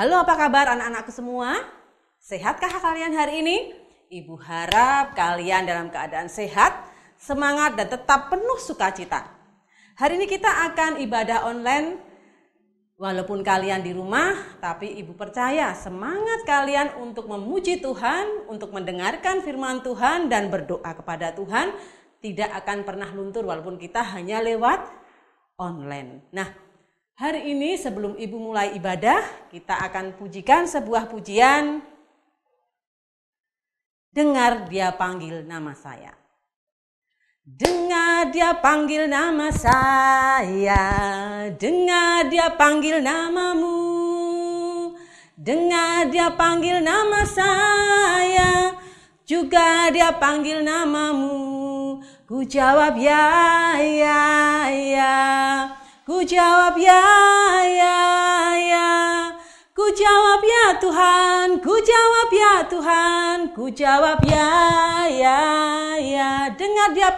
Halo, apa kabar anak-anakku semua? Sehatkah kalian hari ini? Ibu harap kalian dalam keadaan sehat, semangat dan tetap penuh sukacita. Hari ini kita akan ibadah online. Walaupun kalian di rumah, tapi ibu percaya semangat kalian untuk memuji Tuhan, untuk mendengarkan firman Tuhan dan berdoa kepada Tuhan tidak akan pernah luntur walaupun kita hanya lewat online. Nah, hari ini sebelum ibu mulai ibadah, kita akan pujikan sebuah pujian. Dengar dia panggil nama saya. Dengar dia panggil nama saya, dengar dia panggil namamu. Dengar dia panggil nama saya, juga dia panggil namamu. Ku jawab ya, ya, ya. Ku jawab ya, ya, ya. Ku jawab ya Tuhan, ku jawab ya Tuhan, ku jawab ya, ya, ya. Dengar dia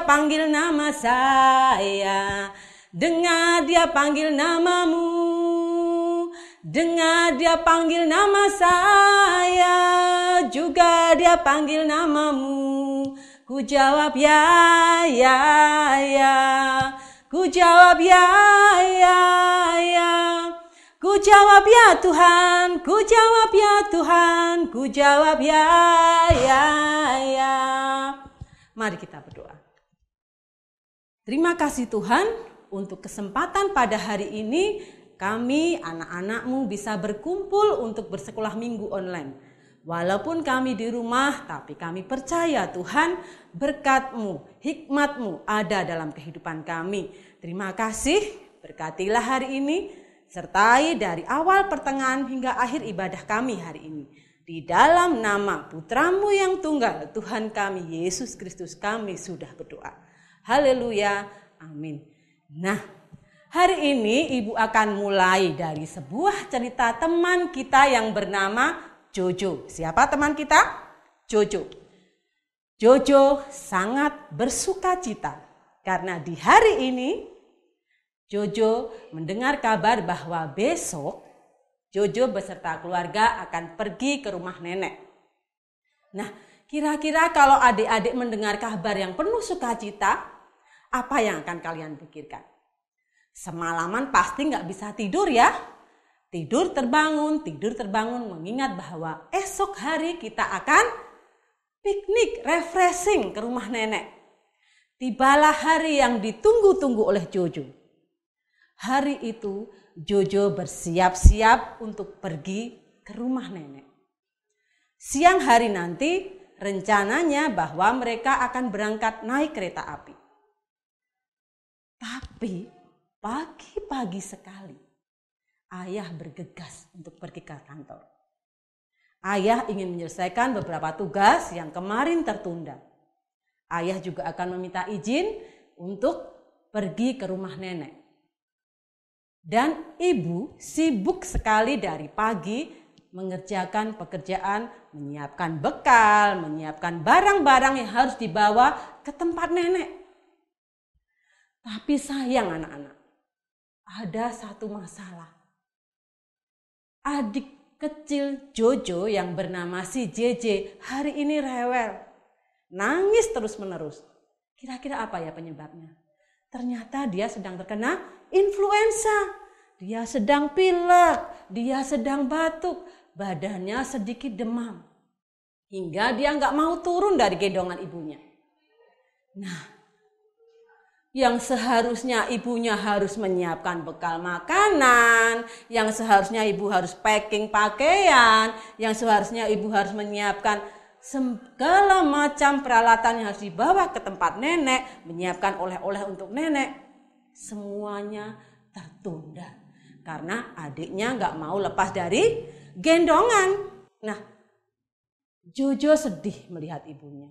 panggil nama saya. Dengar dia panggil namamu. Dengar dia panggil nama saya, juga dia panggil namamu. Ku jawab ya, ya, ya. Ku jawab ya, ya, ya. Ku jawab ya Tuhan, ku jawab ya Tuhan, ku jawab ya, ya, ya. Mari kita berdoa. Terima kasih Tuhan untuk kesempatan pada hari ini kami anak-anak-Mu bisa berkumpul untuk bersekolah minggu online. Walaupun kami di rumah, tapi kami percaya Tuhan berkat-Mu, hikmat-Mu ada dalam kehidupan kami. Terima kasih, berkatilah hari ini, sertai dari awal pertengahan hingga akhir ibadah kami hari ini. Di dalam nama Putra-Mu yang tunggal, Tuhan kami Yesus Kristus kami sudah berdoa. Haleluya, amin. Nah, hari ini ibu akan mulai dari sebuah cerita teman kita yang bernama Jojo. Siapa teman kita? Jojo. Jojo sangat bersukacita karena di hari ini Jojo mendengar kabar bahwa besok Jojo beserta keluarga akan pergi ke rumah nenek. Nah, kira-kira kalau adik-adik mendengar kabar yang penuh sukacita, apa yang akan kalian pikirkan? Semalaman pasti nggak bisa tidur ya. Tidur terbangun mengingat bahwa esok hari kita akan piknik, refreshing ke rumah nenek. Tibalah hari yang ditunggu-tunggu oleh Jojo. Hari itu Jojo bersiap-siap untuk pergi ke rumah nenek. Siang hari nanti rencananya bahwa mereka akan berangkat naik kereta api. Tapi pagi-pagi sekali ayah bergegas untuk pergi ke kantor. Ayah ingin menyelesaikan beberapa tugas yang kemarin tertunda. Ayah juga akan meminta izin untuk pergi ke rumah nenek. Dan ibu sibuk sekali dari pagi mengerjakan pekerjaan, menyiapkan bekal, menyiapkan barang-barang yang harus dibawa ke tempat nenek. Tapi sayang anak-anak, ada satu masalah. Adik kecil Jojo yang bernama si JJ hari ini rewel, nangis terus-menerus. Kira-kira apa ya penyebabnya? Ternyata dia sedang terkena influenza. Dia sedang pilek, dia sedang batuk, badannya sedikit demam. Hingga dia nggak mau turun dari gendongan ibunya. Nah, yang seharusnya ibunya harus menyiapkan bekal makanan, yang seharusnya ibu harus packing pakaian, yang seharusnya ibu harus menyiapkan segala macam peralatan yang harus dibawa ke tempat nenek, menyiapkan oleh-oleh untuk nenek, semuanya tertunda karena adiknya nggak mau lepas dari gendongan. Nah, Jojo sedih melihat ibunya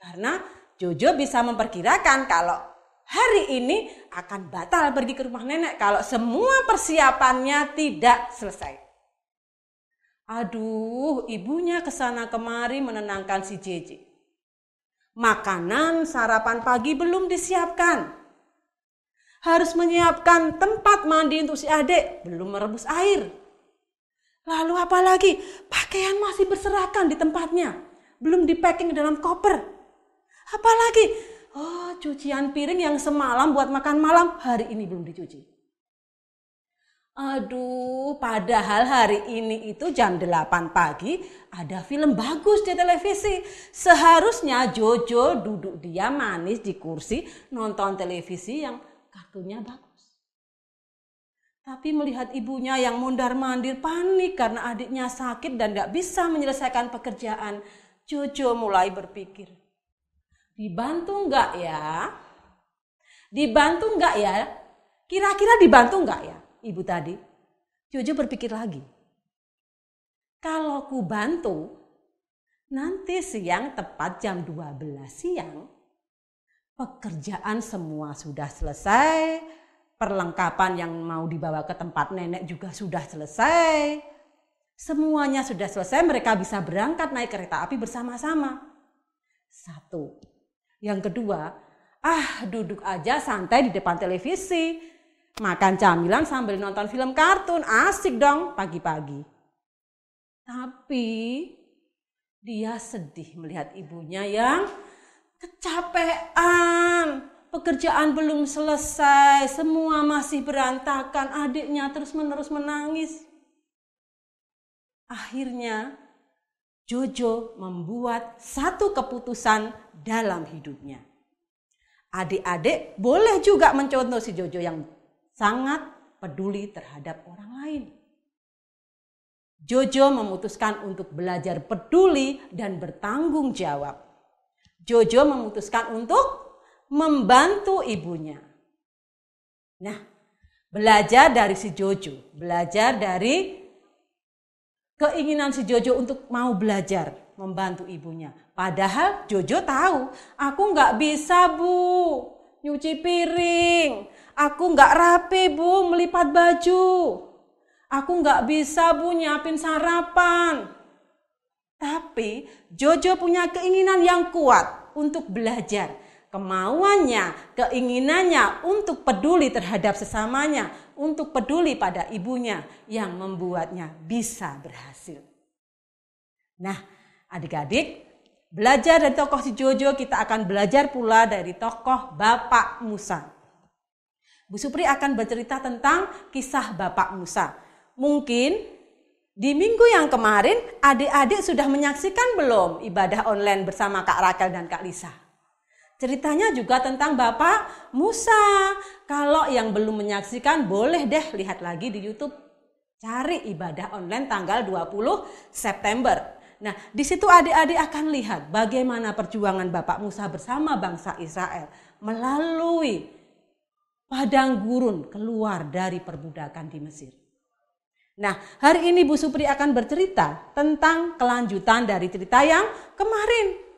karena Jojo bisa memperkirakan kalau hari ini akan batal pergi ke rumah nenek kalau semua persiapannya tidak selesai. Aduh, ibunya kesana kemari menenangkan si JJ. Makanan sarapan pagi belum disiapkan. Harus menyiapkan tempat mandi untuk si adik, belum merebus air. Lalu apalagi, pakaian masih berserakan di tempatnya, belum di-packing dalam koper. Apalagi, cucian piring yang semalam buat makan malam, hari ini belum dicuci. Aduh, padahal hari ini itu jam 8 pagi ada film bagus di televisi. Seharusnya Jojo duduk diam manis di kursi nonton televisi yang kartunya bagus. Tapi melihat ibunya yang mondar-mandir panik karena adiknya sakit dan gak bisa menyelesaikan pekerjaan, Jojo mulai berpikir, dibantu gak ya? Dibantu gak ya? Kira-kira dibantu gak ya? Ibu tadi, Jojo berpikir lagi. Kalau ku bantu, nanti siang tepat jam 12 siang, pekerjaan semua sudah selesai, perlengkapan yang mau dibawa ke tempat nenek juga sudah selesai. Semuanya sudah selesai, mereka bisa berangkat naik kereta api bersama-sama. Satu. Yang kedua, duduk aja santai di depan televisi. Makan camilan sambil nonton film kartun, asik dong pagi-pagi. Tapi dia sedih melihat ibunya yang kecapean. Pekerjaan belum selesai, semua masih berantakan, adiknya terus-menerus menangis. Akhirnya Jojo membuat satu keputusan dalam hidupnya. Adik-adik boleh juga mencontoh si Jojo yang sangat peduli terhadap orang lain. Jojo memutuskan untuk belajar peduli dan bertanggung jawab. Jojo memutuskan untuk membantu ibunya. Nah, belajar dari si Jojo, belajar dari keinginan si Jojo untuk mau belajar membantu ibunya. Padahal Jojo tahu, aku nggak bisa Bu nyuci piring, aku nggak rapi Bu melipat baju, aku nggak bisa Bu nyiapin sarapan. Tapi Jojo punya keinginan yang kuat untuk belajar, kemauannya, keinginannya untuk peduli terhadap sesamanya, untuk peduli pada ibunya yang membuatnya bisa berhasil. Nah, adik-adik, belajar dari tokoh si Jojo, kita akan belajar pula dari tokoh Bapak Musa. Bu Supri akan bercerita tentang kisah Bapak Musa. Mungkin di minggu yang kemarin adik-adik sudah menyaksikan belum ibadah online bersama Kak Rakel dan Kak Lisa? Ceritanya juga tentang Bapak Musa. Kalau yang belum menyaksikan boleh deh lihat lagi di YouTube. Cari ibadah online tanggal 20 September. Nah, di situ adik-adik akan lihat bagaimana perjuangan Bapak Musa bersama bangsa Israel melalui padang gurun keluar dari perbudakan di Mesir. Nah, hari ini Bu Supri akan bercerita tentang kelanjutan dari cerita yang kemarin.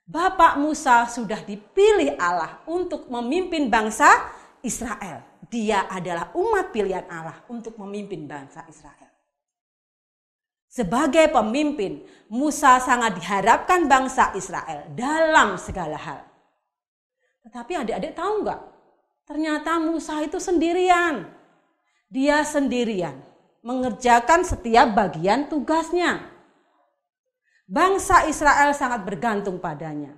Bapak Musa sudah dipilih Allah untuk memimpin bangsa Israel. Dia adalah umat pilihan Allah untuk memimpin bangsa Israel. Sebagai pemimpin, Musa sangat diharapkan bangsa Israel dalam segala hal. Tetapi adik-adik tahu nggak? Ternyata Musa itu sendirian. Dia sendirian mengerjakan setiap bagian tugasnya. Bangsa Israel sangat bergantung padanya.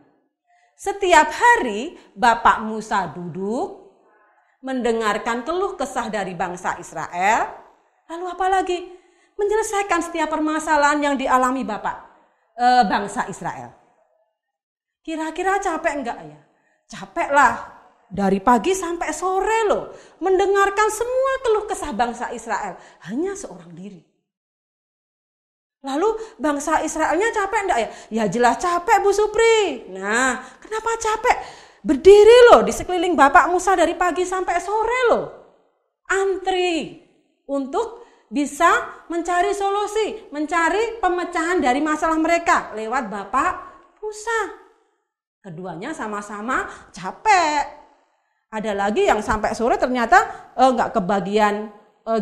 Setiap hari Bapak Musa duduk, mendengarkan keluh kesah dari bangsa Israel. Lalu apa lagi? Menyelesaikan setiap permasalahan yang dialami bangsa Israel. Kira-kira capek enggak ya? Capek lah. Dari pagi sampai sore loh. Mendengarkan semua keluh kesah bangsa Israel. Hanya seorang diri. Lalu bangsa Israelnya capek enggak ya? Ya jelas capek Bu Supri. Nah, kenapa capek? Berdiri loh di sekeliling Bapak Musa dari pagi sampai sore loh. Antri untuk bisa mencari solusi, mencari pemecahan dari masalah mereka lewat Bapak Musa. Keduanya sama-sama capek. Ada lagi yang sampai sore ternyata nggak kebagian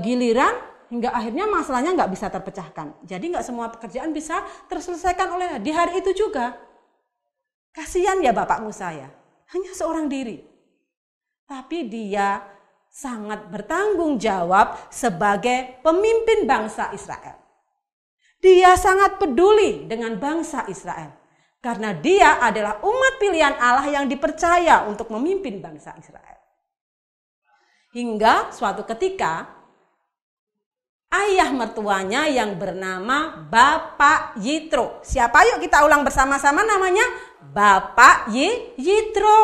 giliran, hingga akhirnya masalahnya nggak bisa terpecahkan. Jadi nggak semua pekerjaan bisa terselesaikan oleh di hari itu juga. Kasihan ya Bapak Musa ya, hanya seorang diri. tapi dia sangat bertanggung jawab sebagai pemimpin bangsa Israel. Dia sangat peduli dengan bangsa Israel karena dia adalah umat pilihan Allah yang dipercaya untuk memimpin bangsa Israel. Hingga suatu ketika ayah mertuanya yang bernama Bapak Yitro. Siapa? Yuk kita ulang bersama-sama namanya. Bapak Yitro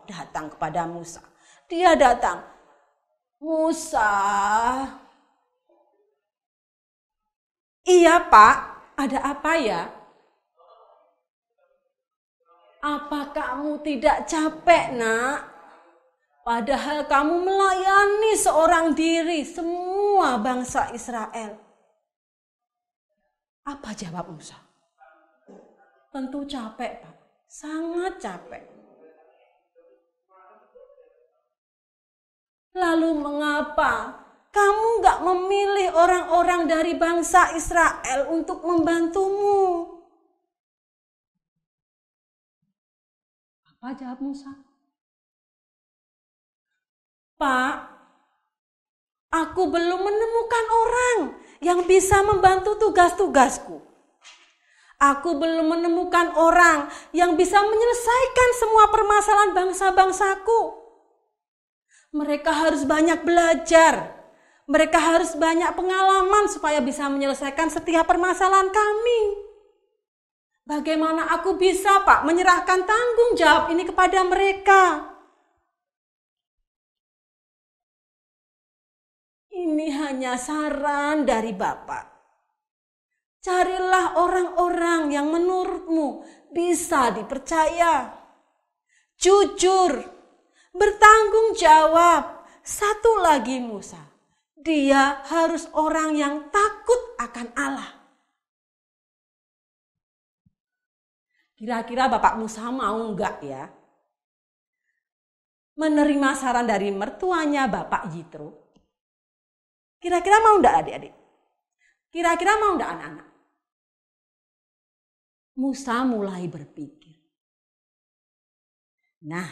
datang kepada Musa. Dia datang. Musa. Iya Pak, ada apa ya? Apa kamu tidak capek nak? Padahal kamu melayani seorang diri semua bangsa Israel. Apa jawab Musa? Tentu capek Pak, sangat capek. Lalu mengapa kamu gak memilih orang-orang dari bangsa Israel untuk membantumu? Apa jawab Musa? Pak, aku belum menemukan orang yang bisa membantu tugas-tugasku. Aku belum menemukan orang yang bisa menyelesaikan semua permasalahan bangsa-bangsaku. Mereka harus banyak belajar. Mereka harus banyak pengalaman supaya bisa menyelesaikan setiap permasalahan kami. Bagaimana aku bisa, Pak, menyerahkan tanggung jawab ini kepada mereka? Ini hanya saran dari Bapak. Carilah orang-orang yang menurutmu bisa dipercaya. Jujur. Bertanggung jawab. Satu lagi Musa, dia harus orang yang takut akan Allah. Kira-kira Bapak Musa mau enggak ya menerima saran dari mertuanya Bapak Yitro? Kira-kira mau enggak adik-adik? Kira-kira mau enggak anak-anak? Musa mulai berpikir. Nah,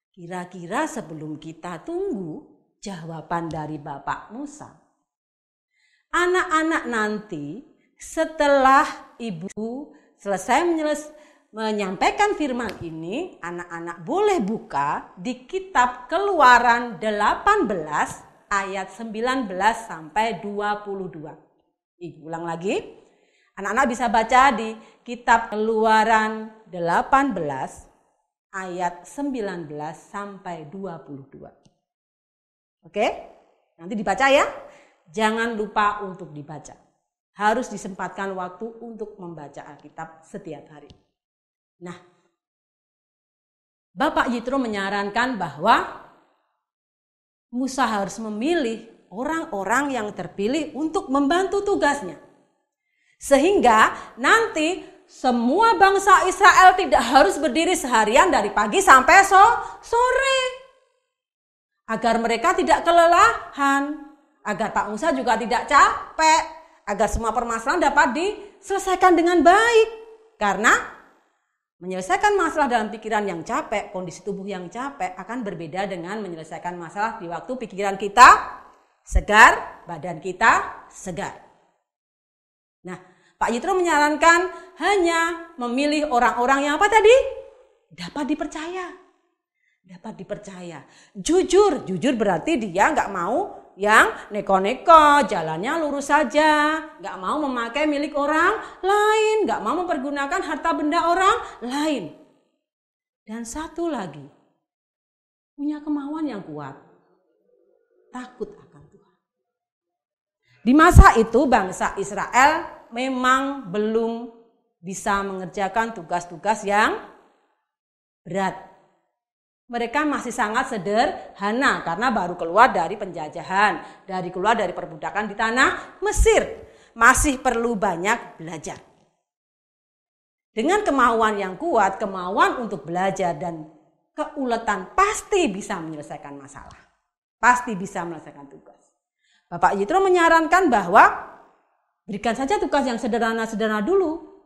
kira-kira sebelum kita tunggu jawaban dari Bapak Musa, anak-anak nanti setelah ibu selesai menyampaikan firman ini, anak-anak boleh buka di kitab Keluaran 18 ayat 19 sampai 22. Ibu ulang lagi. Anak-anak bisa baca di kitab Keluaran 18 ayat 19 sampai 22. Oke? Nanti dibaca ya. Jangan lupa untuk dibaca. Harus disempatkan waktu untuk membaca Alkitab setiap hari. Nah, Bapak Yitro menyarankan bahwa Musa harus memilih orang-orang yang terpilih untuk membantu tugasnya. Sehingga nanti semua bangsa Israel tidak harus berdiri seharian dari pagi sampai sore. Agar mereka tidak kelelahan. Agar Pak Musa juga tidak capek. Agar semua permasalahan dapat diselesaikan dengan baik. Karena menyelesaikan masalah dalam pikiran yang capek, kondisi tubuh yang capek akan berbeda dengan menyelesaikan masalah di waktu pikiran kita segar, badan kita segar. Nah, Pak Yitro menyarankan hanya memilih orang-orang yang apa tadi? Dapat dipercaya. Dapat dipercaya. Jujur berarti dia nggak mau yang neko-neko, jalannya lurus saja. Nggak mau memakai milik orang lain. Nggak mau mempergunakan harta benda orang lain. Dan satu lagi, punya kemauan yang kuat. Takut akan Tuhan. Di masa itu bangsa Israel memang belum bisa mengerjakan tugas-tugas yang berat. Mereka masih sangat sederhana karena baru keluar dari penjajahan, keluar dari perbudakan di tanah Mesir. Masih perlu banyak belajar. Dengan kemauan yang kuat, kemauan untuk belajar dan keuletan pasti bisa menyelesaikan masalah. Pasti bisa menyelesaikan tugas. Bapak Yitro menyarankan bahwa berikan saja tugas yang sederhana-sederhana dulu.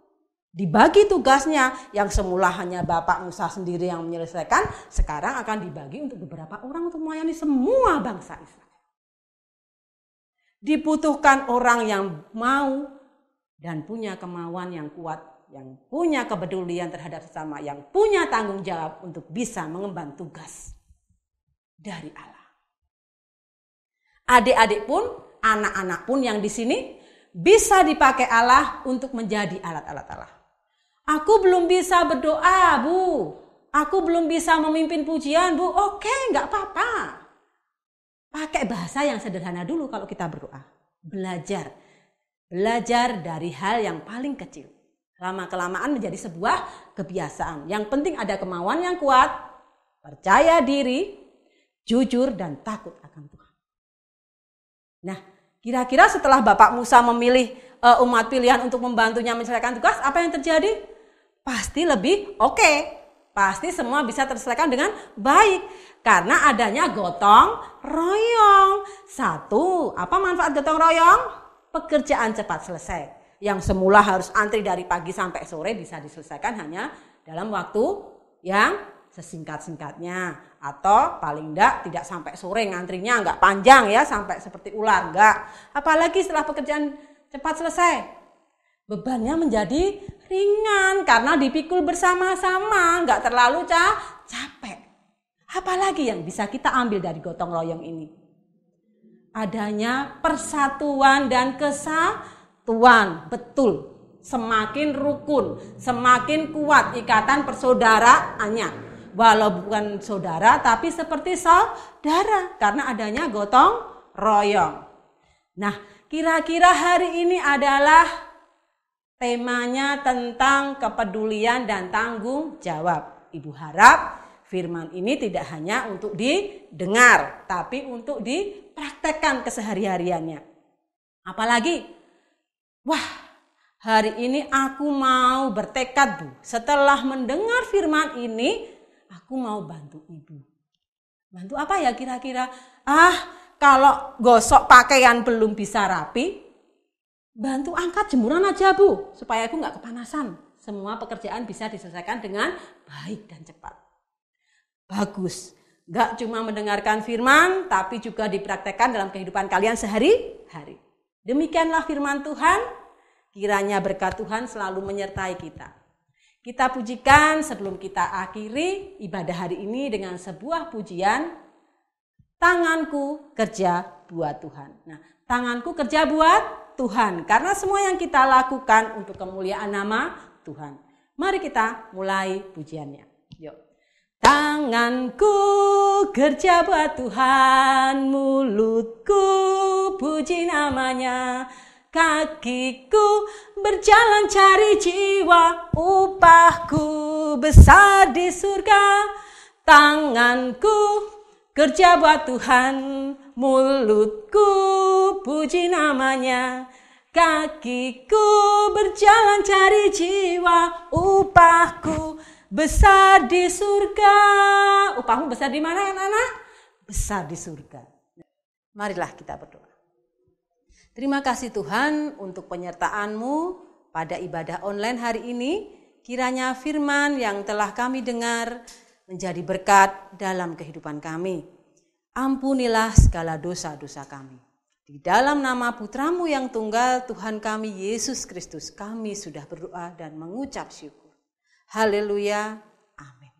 Dibagi tugasnya, yang semula hanya Bapak Musa sendiri yang menyelesaikan, sekarang akan dibagi untuk beberapa orang untuk melayani semua bangsa Israel. Dibutuhkan orang yang mau dan punya kemauan yang kuat, yang punya kepedulian terhadap sesama, yang punya tanggung jawab untuk bisa mengemban tugas dari Allah. Adik-adik pun, anak-anak pun yang di sini bisa dipakai Allah untuk menjadi alat-alat Allah. Aku belum bisa berdoa, Bu. Aku belum bisa memimpin pujian, Bu. Oke, enggak apa-apa. Pakai bahasa yang sederhana dulu kalau kita berdoa. Belajar. Belajar dari hal yang paling kecil. Lama-kelamaan menjadi sebuah kebiasaan. Yang penting ada kemauan yang kuat, percaya diri, jujur, dan takut akan Tuhan. Nah, kira-kira setelah Bapak Musa memilih umat pilihan untuk membantunya menyelesaikan tugas, apa yang terjadi? Pasti lebih oke. Pasti semua bisa terselesaikan dengan baik. Karena adanya gotong royong. Satu, apa manfaat gotong royong? Pekerjaan cepat selesai. Yang semula harus antri dari pagi sampai sore bisa diselesaikan hanya dalam waktu yang sesingkat-singkatnya. Atau paling tidak sampai sore ngantrinya, enggak panjang ya sampai seperti ular, enggak. Apalagi setelah pekerjaan cepat selesai. Bebannya menjadi ringan karena dipikul bersama-sama, enggak terlalu capek. Apalagi yang bisa kita ambil dari gotong royong ini? Adanya persatuan dan kesatuan, betul. Semakin rukun, semakin kuat ikatan persaudaraannya. Walau bukan saudara tapi seperti saudara karena adanya gotong royong. Nah, kira-kira hari ini adalah temanya tentang kepedulian dan tanggung jawab. Ibu harap firman ini tidak hanya untuk didengar, tapi untuk dipraktekkan kesehari-hariannya. Apalagi, wah, hari ini aku mau bertekad, Bu. Setelah mendengar firman ini, aku mau bantu ibu. Bantu apa ya kira-kira? Kalau gosok pakaian belum bisa rapi, bantu angkat jemuran aja, Bu, supaya aku nggak kepanasan. Semua pekerjaan bisa diselesaikan dengan baik dan cepat. Bagus. Nggak cuma mendengarkan firman, tapi juga dipraktekkan dalam kehidupan kalian sehari-hari. Demikianlah firman Tuhan. Kiranya berkat Tuhan selalu menyertai kita. Kita pujikan sebelum kita akhiri ibadah hari ini dengan sebuah pujian. Tanganku kerja buat Tuhan. Nah, tanganku kerja buat Tuhan, karena semua yang kita lakukan untuk kemuliaan nama Tuhan. Mari kita mulai pujiannya. Yuk. Tanganku kerja buat Tuhan, mulutku puji namanya, kakiku berjalan cari jiwa, upahku besar di surga. Tanganku kerja buat Tuhan, mulutku puji namanya, kakiku berjalan cari jiwa, upahku besar di surga. Upahmu besar di mana, anak-anak? Besar di surga. Marilah kita berdoa. Terima kasih Tuhan untuk penyertaan-Mu pada ibadah online hari ini. Kiranya firman yang telah kami dengar menjadi berkat dalam kehidupan kami. Ampunilah segala dosa-dosa kami. Di dalam nama Putra-Mu yang tunggal, Tuhan kami Yesus Kristus, kami sudah berdoa dan mengucap syukur. Haleluya. Amin.